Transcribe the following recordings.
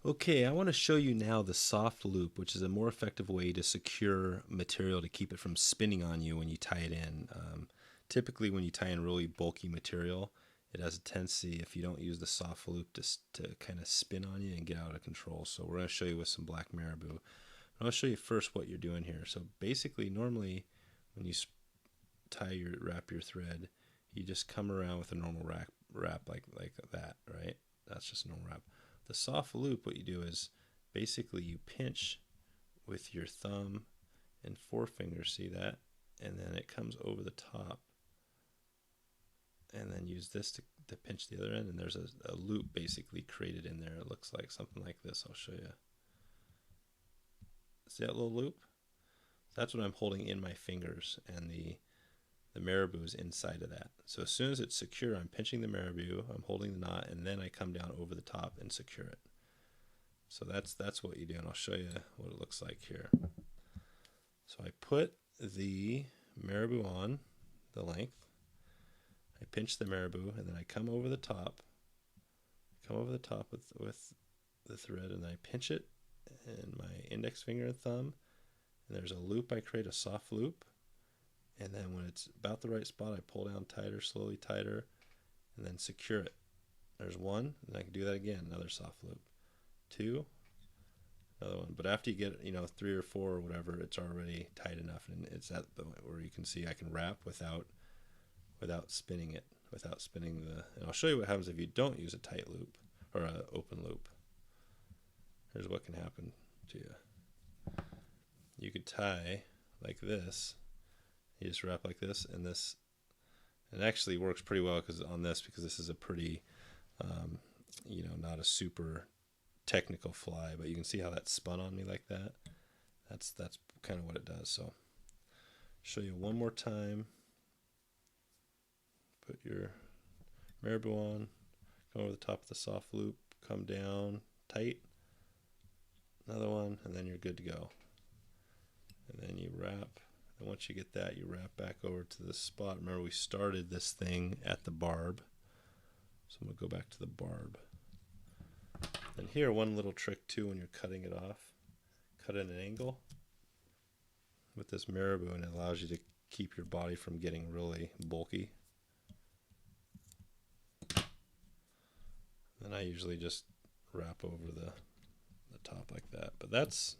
Okay, I want to show you now the soft loop, which is a more effective way to secure material to keep it from spinning on you when you tie it in. Typically, when you tie in really bulky material, it has a tendency, if you don't use the soft loop, to kind of spin on you and get out of control. So we're going to show you with some black marabou. I'll show you first what you're doing here. So basically, normally when you wrap your thread, you just come around with a normal wrap like that, right? That's just a normal wrap. The soft loop, what you do is basically you pinch with your thumb and forefinger, see that? And then it comes over the top. And then use this to pinch the other end, and there's a loop basically created in there. It looks like something like this. I'll show you. See that little loop? That's what I'm holding in my fingers, and the marabou is inside of that. So as soon as it's secure, I'm pinching the marabou, I'm holding the knot, and then I come down over the top and secure it. So that's what you do, and I'll show you what it looks like here. So I put the marabou on the length, I pinch the marabou, and then I come over the top. With the thread, and I pinch it in my index finger and thumb, and there's a loop I create, a soft loop. And then when it's about the right spot, I pull down tighter, slowly tighter, and then secure it. There's one, and I can do that again, another soft loop. Two, another one. But after you get, 3 or 4 or whatever, it's already tight enough, and it's at the point where you can see I can wrap without spinning it, without spinning the. And I'll show you what happens if you don't use a tight loop or an open loop. Here's what can happen to you. You could tie like this. You just wrap like this, and this, and it actually works pretty well because this is a pretty, not a super technical fly, but you can see how that spun on me like that. That's kind of what it does. So, show you one more time. Put your marabou on, go over the top of the soft loop, come down tight. Another one, and then you're good to go. And then you wrap. And once you get that, you wrap back over to the spot. Remember, we started this thing at the barb. So I'm going to go back to the barb. And here, one little trick too when you're cutting it off. Cut at an angle with this marabou, and it allows you to keep your body from getting really bulky. Then I usually just wrap over the top like that. But that's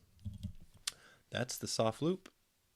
the soft loop.